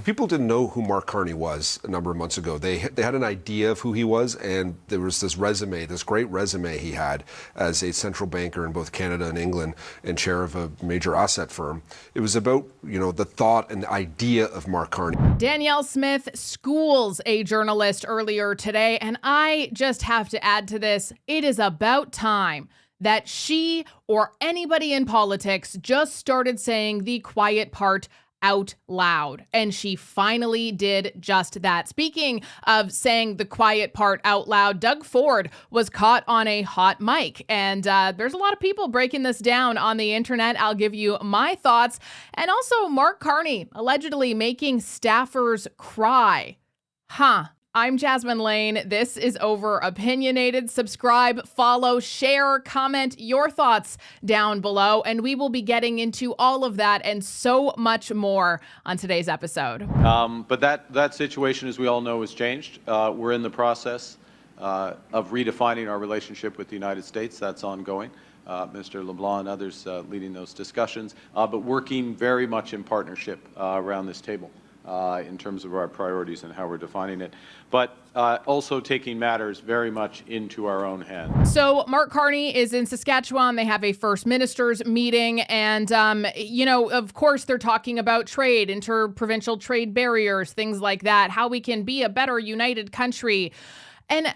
People didn't know who Mark Carney was a number of months ago. They had an idea of who he was, and there was this resume, this great resume he had as a central banker in both Canada and England and chair of a major asset firm. It was about, the thought and the idea of Mark Carney. Danielle Smith schools a journalist earlier today, and I just have to add to this, it is about time that she or anybody in politics just started saying the quiet part out loud. And she finally did just that. Speaking of saying the quiet part out loud, Doug Ford was caught on a hot mic. And there's a lot of people breaking this down on the internet. I'll give you my thoughts. And also Mark Carney allegedly making staffers cry. I'm Jasmine Lane. This is Over Opinionated. Subscribe, follow, share, comment your thoughts down below, and we will be getting into all of that and so much more on today's episode. But that situation, as we all know, has changed. We're in the process of redefining our relationship with the United States. That's ongoing. Mr. LeBlanc and others leading those discussions, but working very much in partnership around this table. In terms of our priorities and how we're defining it, but also taking matters very much into our own hands. So Mark Carney is in Saskatchewan. They have a First Ministers meeting. And, of course, they're talking about trade, interprovincial trade barriers, things like that, how we can be a better united country. And,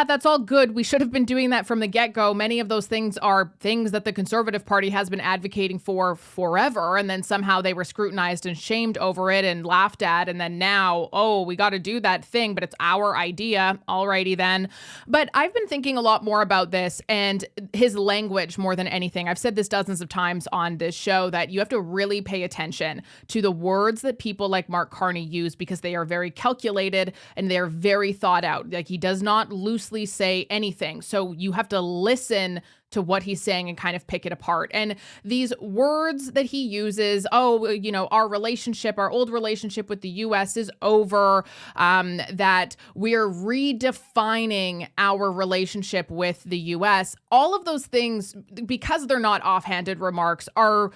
that's all good. We should have been doing that from the get-go. Many of those things are things that the Conservative Party has been advocating for forever. And then somehow they were scrutinized and shamed over it and laughed at. And then now, we got to do that thing, but it's our idea. Alrighty then. But I've been thinking a lot more about this and his language more than anything. I've said this dozens of times on this show that you have to really pay attention to the words that people like Mark Carney use because they are very calculated and they're very thought out. Like, he does not loosely say anything. So you have to listen to what he's saying and kind of pick it apart. And these words that he uses, our relationship, our old relationship with the U.S. is over, that we're redefining our relationship with the U.S. All of those things, because they're not offhanded remarks, are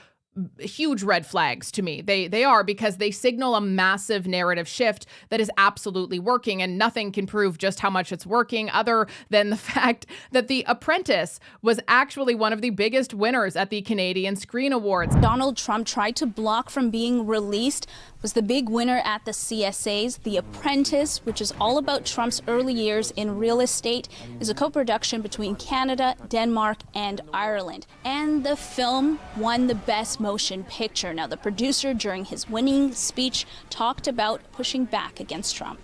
huge red flags to me. They are, because they signal a massive narrative shift that is absolutely working, and nothing can prove just how much it's working other than the fact that The Apprentice was actually one of the biggest winners at the Canadian Screen Awards. Donald Trump tried to block from being released, was the big winner at the CSAs. The Apprentice, which is all about Trump's early years in real estate, is a co-production between Canada, Denmark, and Ireland. And the film won the Best Motion Picture. Now, the producer, during his winning speech, talked about pushing back against Trump.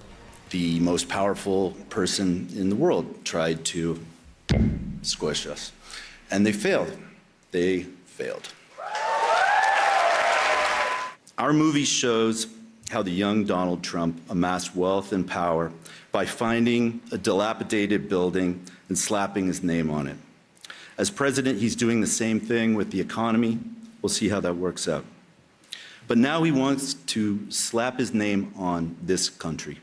The most powerful person in the world tried to squish us, and they failed. They failed. Our movie shows how the young Donald Trump amassed wealth and power by finding a dilapidated building and slapping his name on it. As president, he's doing the same thing with the economy. We'll see how that works out. But now he wants to slap his name on this country.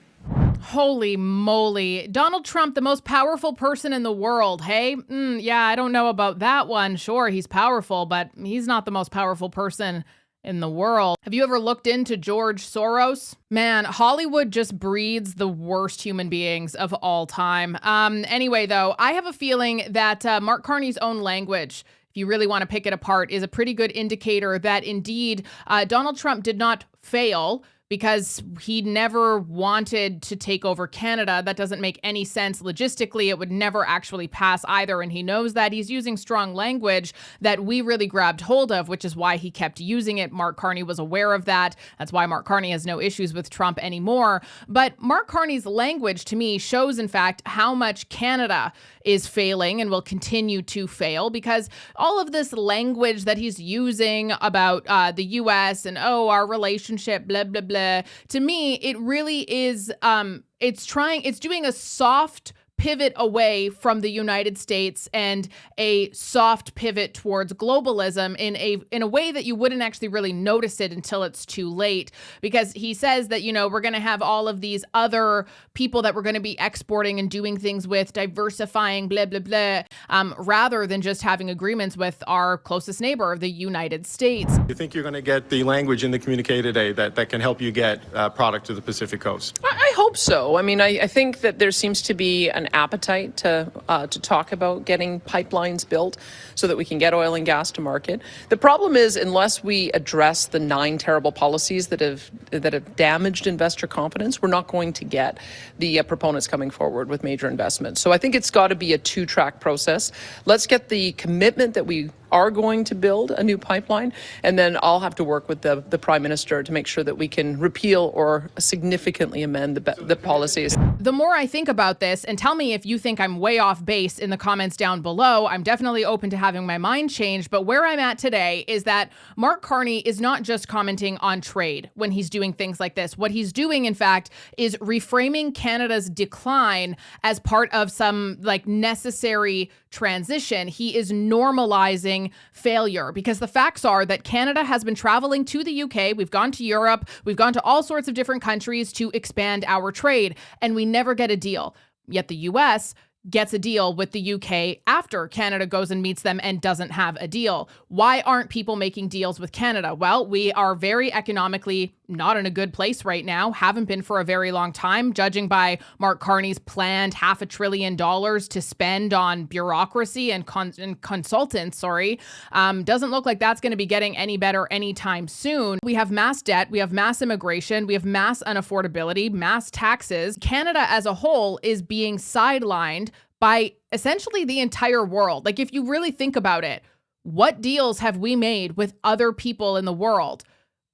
Holy moly. Donald Trump, the most powerful person in the world. Hey, I don't know about that one. Sure, he's powerful, but he's not the most powerful person in the world. Have you ever looked into George Soros? Man, Hollywood just breeds the worst human beings of all time. Anyway, though, I have a feeling that Mark Carney's own language, if you really want to pick it apart, is a pretty good indicator that indeed Donald Trump did not fail because he never wanted to take over Canada. That doesn't make any sense logistically. It would never actually pass either. And he knows that. He's using strong language that we really grabbed hold of, which is why he kept using it. Mark Carney was aware of that. That's why Mark Carney has no issues with Trump anymore. But Mark Carney's language, to me, shows, in fact, how much Canada is failing and will continue to fail, because all of this language that he's using about the U.S. and, our relationship, blah, blah, blah, to me, it really is, it's doing a soft pivot away from the United States and a soft pivot towards globalism in a way that you wouldn't actually really notice it until it's too late. Because he says that, we're going to have all of these other people that we're going to be exporting and doing things with, diversifying, blah, blah, blah, rather than just having agreements with our closest neighbor, the United States. You think you're going to get the language in the communique today that can help you get product to the Pacific Coast? I hope so. I mean, I think that there seems to be an appetite to talk about getting pipelines built so that we can get oil and gas to market. The problem is, unless we address the 9 terrible policies that have damaged investor confidence, we're not going to get the proponents coming forward with major investments. So I think it's got to be a 2-track process. Let's get the commitment that we are going to build a new pipeline, and then I'll have to work with the Prime Minister to make sure that we can repeal or significantly amend the policies. The more I think about this, and tell me if you think I'm way off base in the comments down below, I'm definitely open to having my mind changed, but where I'm at today is that Mark Carney is not just commenting on trade when he's doing things like this. What he's doing, in fact, is reframing Canada's decline as part of some necessary transition. He is normalizing failure, because the facts are that Canada has been traveling to the UK. We've gone to Europe. We've gone to all sorts of different countries to expand our trade, and we never get a deal. Yet the US gets a deal with the UK after Canada goes and meets them and doesn't have a deal. Why aren't people making deals with Canada? Well, we are very economically not in a good place right now, haven't been for a very long time, judging by Mark Carney's planned $500 billion to spend on bureaucracy and consultants, doesn't look like that's going to be getting any better anytime soon. We have mass debt, we have mass immigration, we have mass unaffordability, mass taxes. Canada as a whole is being sidelined by essentially the entire world. If you really think about it, what deals have we made with other people in the world?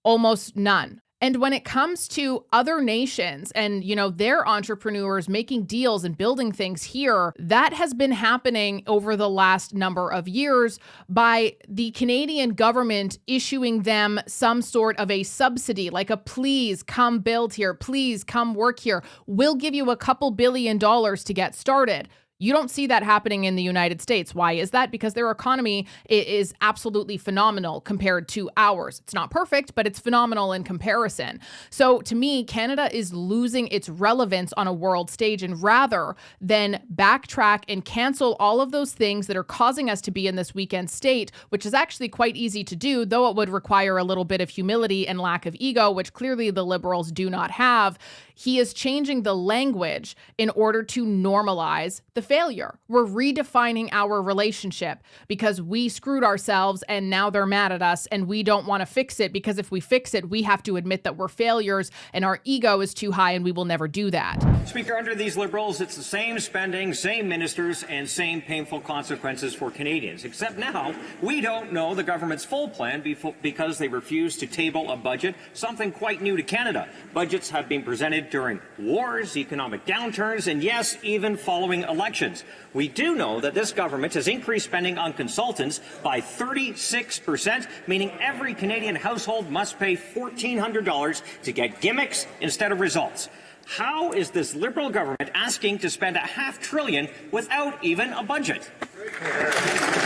Almost none. And when it comes to other nations and, their entrepreneurs making deals and building things here, that has been happening over the last number of years by the Canadian government issuing them some sort of a subsidy, like a please come build here, please come work here. We'll give you a couple $2 billion to get started. You don't see that happening in the United States. Why is that? Because their economy is absolutely phenomenal compared to ours. It's not perfect, but it's phenomenal in comparison. So to me, Canada is losing its relevance on a world stage, and rather than backtrack and cancel all of those things that are causing us to be in this weekend state, which is actually quite easy to do, though it would require a little bit of humility and lack of ego, which clearly the Liberals do not have, he is changing the language in order to normalize the failure. We're redefining our relationship because we screwed ourselves and now they're mad at us and we don't want to fix it, because if we fix it, we have to admit that we're failures and our ego is too high and we will never do that. Speaker, under these Liberals, it's the same spending, same ministers, and same painful consequences for Canadians. Except now, we don't know the government's full plan because they refuse to table a budget, something quite new to Canada. Budgets have been presented during wars, economic downturns, and yes, even following elections. We do know that this government has increased spending on consultants by 36%, meaning every Canadian household must pay $1,400 to get gimmicks instead of results. How is this Liberal government asking to spend $500 billion without even a budget?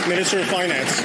Minister of Finance.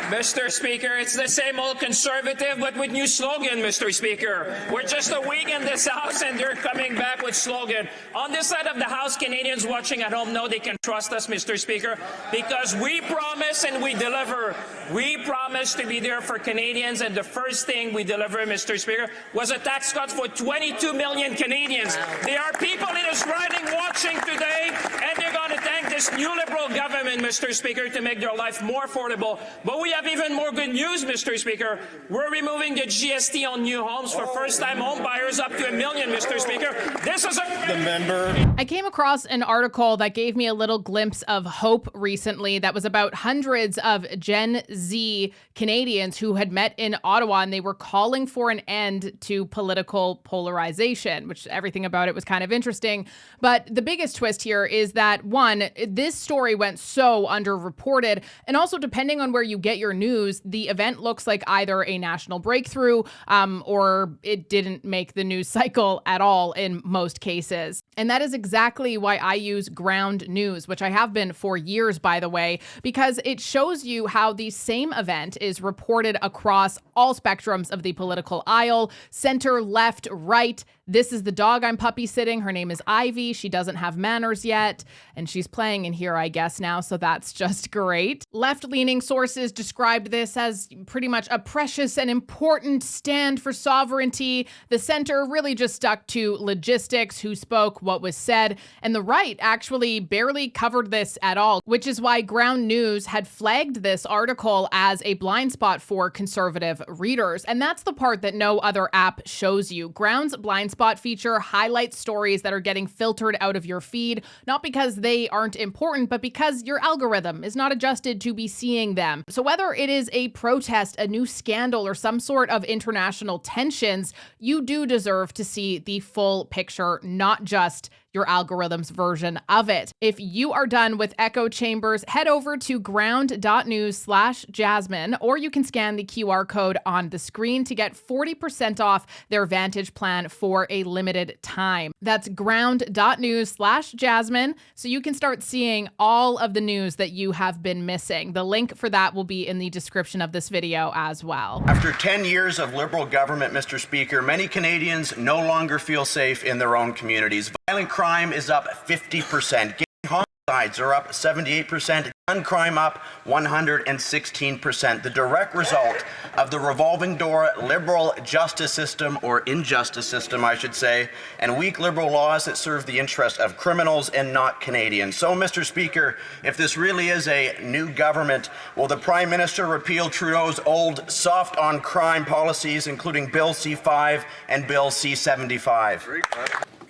Mr. Speaker, it's the same old Conservative, but with new slogan, Mr. Speaker. We're just a week in this House, and they're coming back with slogan. On this side of the House, Canadians watching at home know they can trust us, Mr. Speaker, because we promise and we deliver. We promise to be there for Canadians, and the first thing we deliver, Mr. Speaker, was a tax cut for 22 million Canadians. There are people in this riding watching today, and they're going to thank this new Liberal government, Mr. Speaker, to make their life more affordable. But we have even more good news, Mr. Speaker. We're removing the GST on new homes for first-time home buyers up to $1 million, Mr. Speaker. This is The member. I came across an article that gave me a little glimpse of hope recently that was about hundreds of Gen Z Canadians who had met in Ottawa, and they were calling for an end to political polarization, which everything about it was kind of interesting. But the biggest twist here is that, one, this story went so underreported. And also, depending on where you get your news, the event looks like either a national breakthrough or it didn't make the news cycle at all in most cases. And that is exactly why I use Ground News, which I have been for years, by the way, because it shows you how the same event is reported across all spectrums of the political aisle, center, left, right. This is the dog I'm puppy sitting. Her name is Ivy. She doesn't have manners yet, and she's playing in here, I guess, now, so that's just great. Left-leaning sources described this as pretty much a precious and important stand for sovereignty. The center really just stuck to logistics, who spoke, what was said, and the right actually barely covered this at all, which is why Ground News had flagged this article as a blind spot for conservative readers. And that's the part that no other app shows you. Ground's blind spot feature highlights stories that are getting filtered out of your feed, not because they aren't important, but because your algorithm is not adjusted to be seeing them. So whether it is a protest, a new scandal, or some sort of international tensions, you do deserve to see the full picture, not just your algorithm's version of it. If you are done with echo chambers, head over to ground.news/Jasmine, or you can scan the QR code on the screen to get 40% off their Vantage plan for a limited time. That's ground.news/Jasmine, so you can start seeing all of the news that you have been missing. The link for that will be in the description of this video as well. After 10 years of Liberal government, Mr. Speaker, many Canadians no longer feel safe in their own communities. Violent crime is up 50%. Gang homicides are up 78%. Gun crime up 116%. The direct result of the revolving door Liberal justice system, or injustice system, I should say, and weak Liberal laws that serve the interest of criminals and not Canadians. So, Mr. Speaker, if this really is a new government, will the Prime Minister repeal Trudeau's old soft on crime policies, including Bill C-5 and Bill C-75?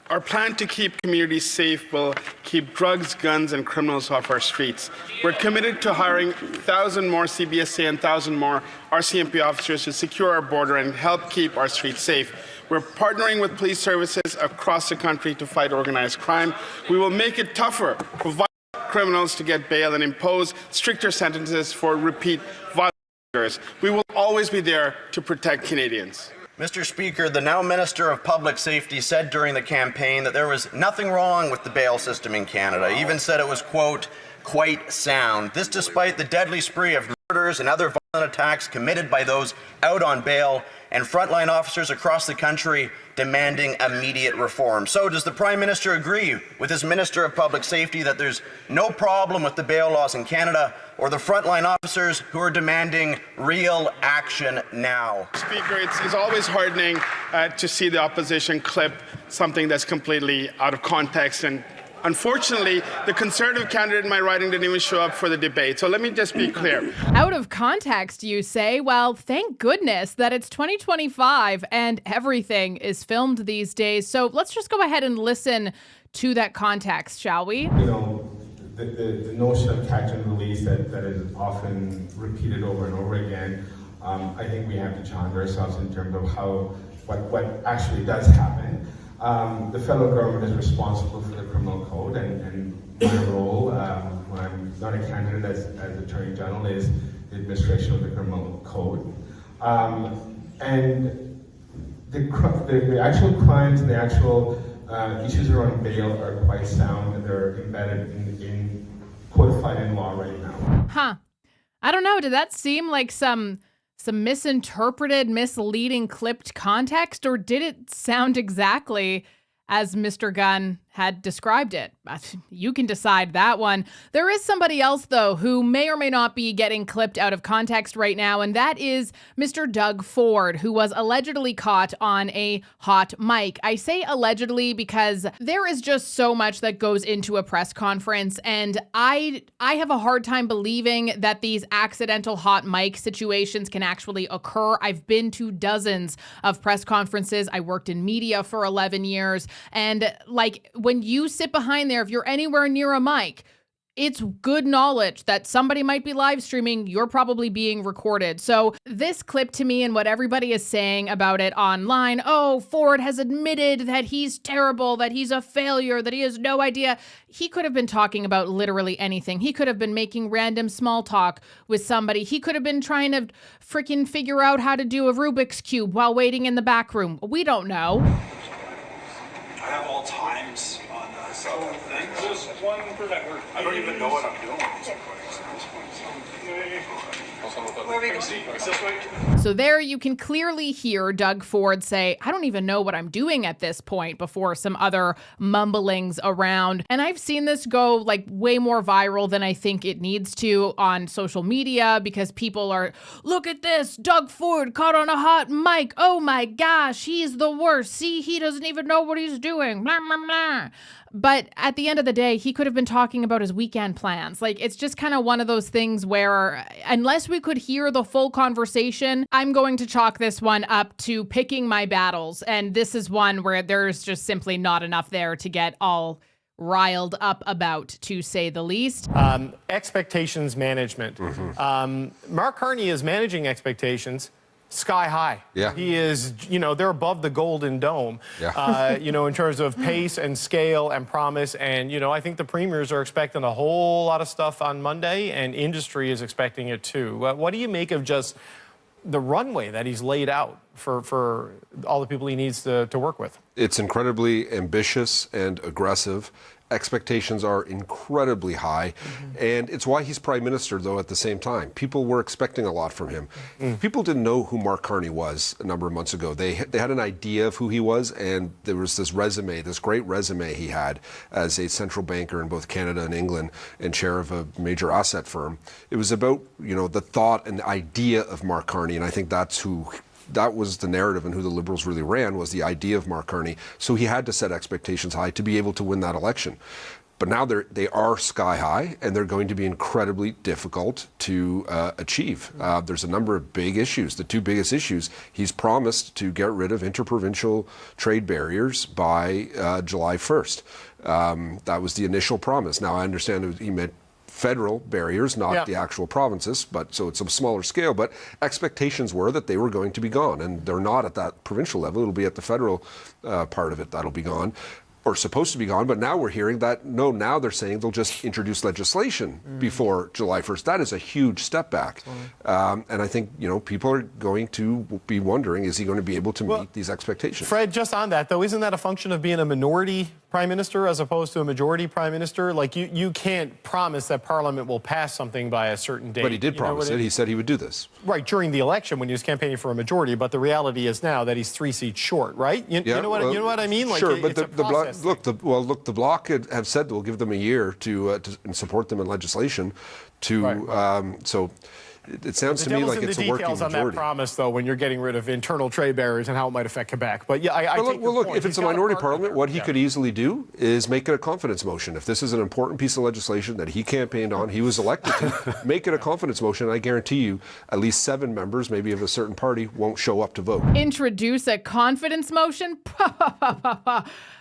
Our plan to keep communities safe will keep drugs, guns, and criminals off our streets. We're committed to hiring 1,000 more CBSA and 1,000 more RCMP officers to secure our border and help keep our streets safe. We're partnering with police services across the country to fight organized crime. We will make it tougher for violent criminals to get bail and impose stricter sentences for repeat violence. We will always be there to protect Canadians. Mr. Speaker, the now Minister of Public Safety said during the campaign that there was nothing wrong with the bail system in Canada. He even said it was, quote, quite sound. This despite the deadly spree of murders and other violent attacks committed by those out on bail and frontline officers across the country demanding immediate reform. So does the Prime Minister agree with his Minister of Public Safety that there's no problem with the bail laws in Canada or the frontline officers who are demanding real action now? Speaker, it's always heartening to see the opposition clip something that's completely out of context, and unfortunately, the Conservative candidate in my riding didn't even show up for the debate. So let me just be clear. Out of context, you say? Well, thank goodness that it's 2025 and everything is filmed these days. So let's just go ahead and listen to that context, shall we? You know, the notion of catch and release that is often repeated over and over again, I think we have to challenge ourselves in terms of what actually does happen. The federal government is responsible for the criminal code, and my role, when I'm not a candidate as Attorney General, is the administration of the criminal code. And the actual crimes and the actual issues around bail are quite sound, and they're embedded in codified in law right now. Huh. I don't know. Did that seem like some misinterpreted, misleading, clipped context, or did it sound exactly as Mr. Gunn had described it? You can decide that one. There is somebody else, though, who may or may not be getting clipped out of context right now, and that is Mr. Doug Ford, who was allegedly caught on a hot mic. I say allegedly because there is just so much that goes into a press conference, and I have a hard time believing that these accidental hot mic situations can actually occur. I've been to dozens of press conferences. I worked in media for 11 years, and like when you sit behind there, if you're anywhere near a mic, it's good knowledge that somebody might be live streaming. You're probably being recorded. So this clip to me and what everybody is saying about it online, oh, Ford has admitted that he's terrible, that he's a failure, that he has no idea. He could have been talking about literally anything. He could have been making random small talk with somebody. He could have been trying to freaking figure out how to do a Rubik's Cube while waiting in the back room. We don't know. I have all times on the thing. Just one per network. I don't even know what I'm doing with these recordings at this point. Where are we going? So there you can clearly hear Doug Ford say, I don't even know what I'm doing at this point, before some other mumblings around. And I've seen this go like way more viral than I think it needs to on social media, because people are, look at this, Doug Ford caught on a hot mic. Oh my gosh, he's the worst. See, he doesn't even know what he's doing. Blah, blah, blah. But at the end of the day, he could have been talking about his weekend plans. Like, it's just kind of one of those things where unless we could hear the full conversation, I'm going to chalk this one up to picking my battles. And this is one where there's just simply not enough there to get all riled up about, to say the least. Expectations management. Mark Carney is managing expectations sky high. Yeah. He is, they're above the Golden Dome, in terms of pace and scale and promise. And, I think the premiers are expecting a whole lot of stuff on Monday, and industry is expecting it too. What do you make of just the runway that he's laid out for all the people he needs to work with? It's incredibly ambitious and aggressive. Expectations are incredibly high, and it's why he's prime minister, though, at the same time. People were expecting a lot from him. People didn't know who Mark Carney was a number of months ago. They had an idea of who he was, and there was this resume, this great resume he had as a central banker in both Canada and England and chair of a major asset firm. It was about, the thought and the idea of Mark Carney, and I think that was the narrative, and who the Liberals really ran was the idea of Mark Carney. So he had to set expectations high to be able to win that election. But now they are sky high, and they're going to be incredibly difficult to achieve. There's a number of big issues. The two biggest issues, he's promised to get rid of interprovincial trade barriers by July 1st. That was the initial promise. Now, I understand he meant federal barriers, not the actual provinces, so it's a smaller scale, but expectations were that they were going to be gone, and they're not at that provincial level. It'll be at the federal part of it that'll be gone, or supposed to be gone. But now we're hearing that, no, now they're saying they'll just introduce legislation before July 1st. That is a huge step back. And I think, people are going to be wondering, is he going to be able to meet these expectations? Fred, just on that, though, isn't that a function of being a minority prime minister as opposed to a majority prime minister? Like, you can't promise that Parliament will pass something by a certain date. But he did promise it. He said he would do this. Right, during the election when he was campaigning for a majority. But the reality is now that he's 3 seats short, right? You know what I mean? Like, sure, but the the Bloc have said we'll give them a year to support them in legislation. So it sounds to me like it's a working majority. The details on that promise, though, when you're getting rid of internal trade barriers and how it might affect Quebec. But yeah, I take your point. If it's a minority parliament, what he could easily do is make it a confidence motion. If this is an important piece of legislation that he campaigned on, he was elected to, make it a confidence motion. I guarantee you at least 7 members, maybe of a certain party, won't show up to vote. Introduce a confidence motion?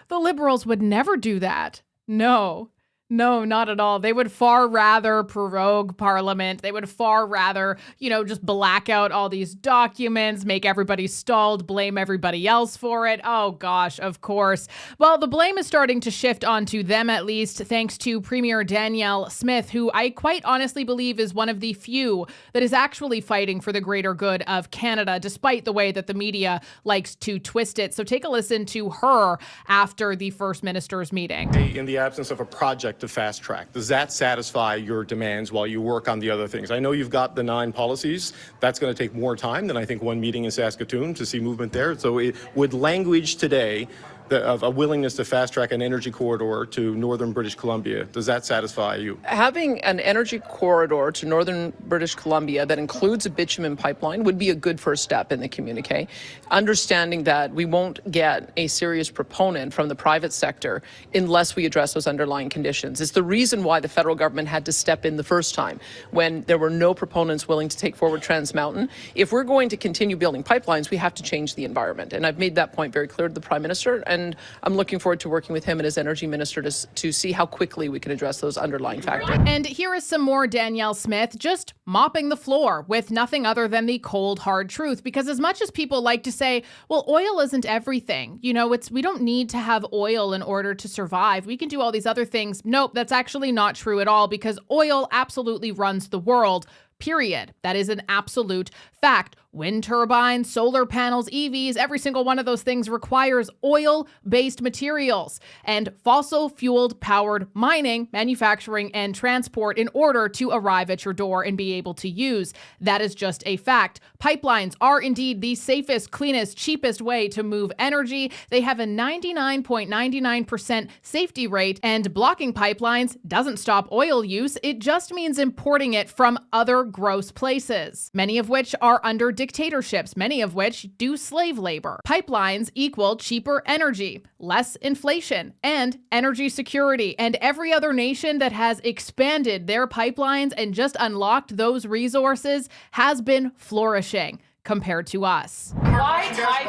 The Liberals would never do that. No, not at all. They would far rather prorogue Parliament. They would far rather, just black out all these documents, make everybody stalled, blame everybody else for it. Oh, gosh, of course. Well, the blame is starting to shift onto them, at least, thanks to Premier Danielle Smith, who I quite honestly believe is one of the few that is actually fighting for the greater good of Canada, despite the way that the media likes to twist it. So take a listen to her after the First Minister's meeting. In the absence of a project to fast track, does that satisfy your demands while you work on the other things? I know you've got the 9 policies. That's going to take more time than I think one meeting in Saskatoon to see movement there. So would language today of a willingness to fast track an energy corridor to northern British Columbia, does that satisfy you? Having an energy corridor to northern British Columbia that includes a bitumen pipeline would be a good first step in the communique. Understanding that we won't get a serious proponent from the private sector unless we address those underlying conditions. It's the reason why the federal government had to step in the first time when there were no proponents willing to take forward Trans Mountain. If we're going to continue building pipelines, we have to change the environment. And I've made that point very clear to the Prime Minister. And And I'm looking forward to working with him and his energy minister to see how quickly we can address those underlying factors. And here is some more Danielle Smith just mopping the floor with nothing other than the cold, hard truth. Because as much as people like to say, well, oil isn't everything. You know, we don't need to have oil in order to survive. We can do all these other things. Nope, that's actually not true at all, because oil absolutely runs the world. Period. That is an absolute fact. Wind turbines, solar panels, EVs, every single one of those things requires oil-based materials and fossil fueled powered mining, manufacturing, and transport in order to arrive at your door and be able to use. That is just a fact. Pipelines are indeed the safest, cleanest, cheapest way to move energy. They have a 99.99% safety rate, and blocking pipelines doesn't stop oil use. It just means importing it from other gross places, many of which are under dictatorships, many of which do slave labor. Pipelines equal cheaper energy, less inflation, and energy security. And every other nation that has expanded their pipelines and just unlocked those resources has been flourishing compared to us. Why tie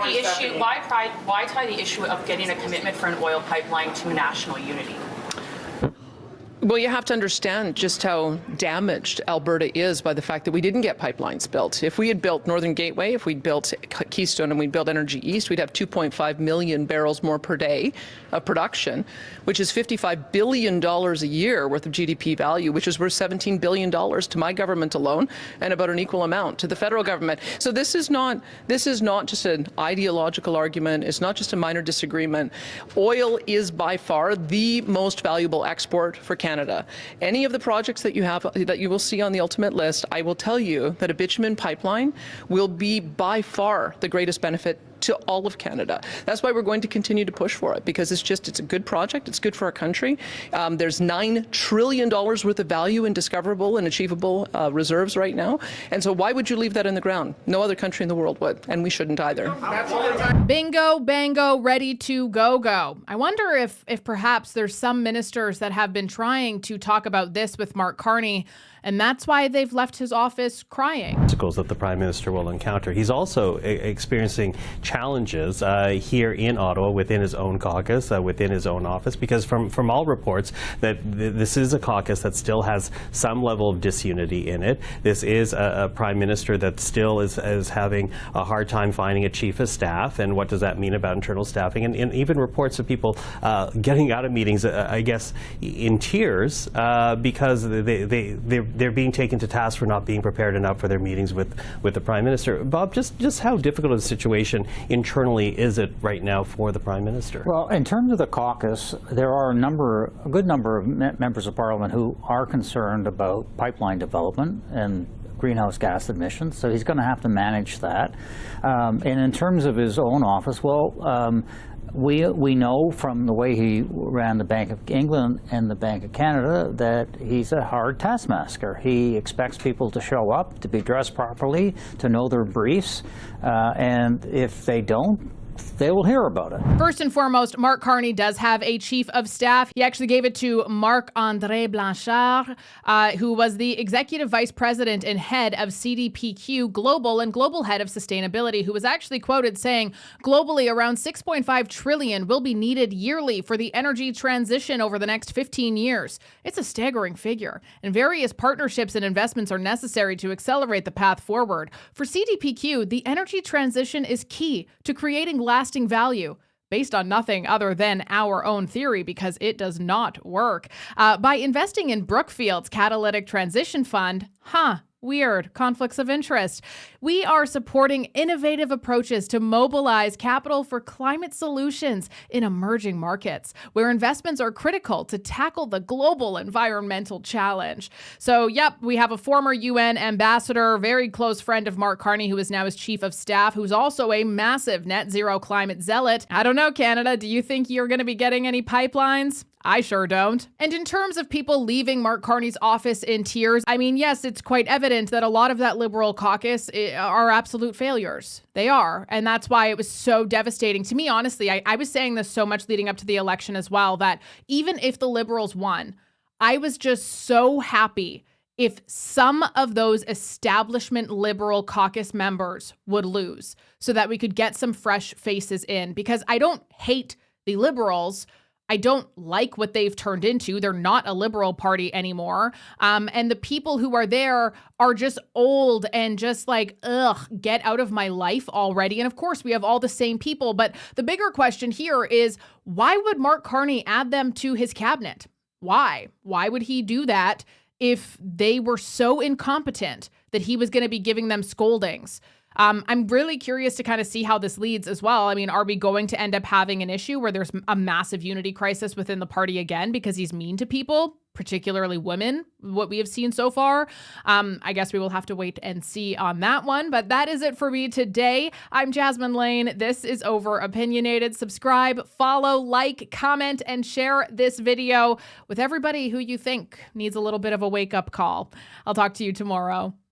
the issue of getting a commitment for an oil pipeline to national unity? Well, you have to understand just how damaged Alberta is by the fact that we didn't get pipelines built. If we had built Northern Gateway, if we'd built Keystone and we'd built Energy East, we'd have 2.5 million barrels more per day of production, which is $55 billion a year worth of GDP value, which is worth $17 billion to my government alone and about an equal amount to the federal government. So this is not just an ideological argument. It's not just a minor disagreement. Oil is by far the most valuable export for Canada. Any of the projects that you will see on the ultimate list, I will tell you that a bitumen pipeline will be by far the greatest benefit to all of Canada. That's why we're going to continue to push for it, because it's a good project. It's good for our country. There's $9 trillion worth of value in discoverable and achievable reserves right now. And so why would you leave that in the ground? No other country in the world would, and we shouldn't either. Bingo, bango, ready to go. I wonder if perhaps there's some ministers that have been trying to talk about this with Mark Carney, and that's why they've left his office crying. Obstacles that the Prime Minister will encounter. He's also experiencing challenges here in Ottawa within his own caucus, within his own office, because from all reports that this is a caucus that still has some level of disunity in it. This is a Prime Minister that still is having a hard time finding a chief of staff, and what does that mean about internal staffing, and even reports of people getting out of meetings, I guess, in tears because they're being taken to task for not being prepared enough for their meetings with the Prime Minister. Bob, just how difficult a situation internally is it right now for the Prime Minister? Well, in terms of the caucus, there are a good number of members of Parliament who are concerned about pipeline development and greenhouse gas emissions, so he's going to have to manage that. And in terms of his own office, well, we know from the way he ran the Bank of England and the Bank of Canada that he's a hard taskmaster. He expects people to show up, to be dressed properly, to know their briefs, and if they don't, they will hear about it. First and foremost, Mark Carney does have a chief of staff. He actually gave it to Marc-André Blanchard, who was the executive vice president and head of CDPQ Global and global head of sustainability, who was actually quoted saying, globally, around $6.5 trillion will be needed yearly for the energy transition over the next 15 years. It's a staggering figure, and various partnerships and investments are necessary to accelerate the path forward. For CDPQ, the energy transition is key to creating lasting value based on nothing other than our own theory, because it does not work. By investing in Brookfield's Catalytic Transition Fund, weird conflicts of interest. We are supporting innovative approaches to mobilize capital for climate solutions in emerging markets, where investments are critical to tackle the global environmental challenge. So, yep, we have a former UN ambassador, very close friend of Mark Carney, who is now his chief of staff, who's also a massive net zero climate zealot. I don't know, Canada, do you think you're going to be getting any pipelines? I sure don't. And in terms of people leaving Mark Carney's office in tears, I mean, yes, it's quite evident that a lot of that Liberal caucus are absolute failures. They are. And that's why it was so devastating. To me, honestly, I was saying this so much leading up to the election as well, that even if the Liberals won, I was just so happy if some of those establishment Liberal caucus members would lose so that we could get some fresh faces in, because I don't hate The Liberals, I don't like what they've turned into. They're not a Liberal Party anymore. And the people who are there are just old and just like, ugh, get out of my life already. And of course, we have all the same people. But the bigger question here is, why would Mark Carney add them to his cabinet? Why? Why would he do that if they were so incompetent that he was going to be giving them scoldings? I'm really curious to kind of see how this leads as well. I mean, are we going to end up having an issue where there's a massive unity crisis within the party again because he's mean to people, particularly women, what we have seen so far? I guess we will have to wait and see on that one. But that is it for me today. I'm Jasmine Lane. This is Over Opinionated. Subscribe, follow, like, comment, and share this video with everybody who you think needs a little bit of a wake-up call. I'll talk to you tomorrow.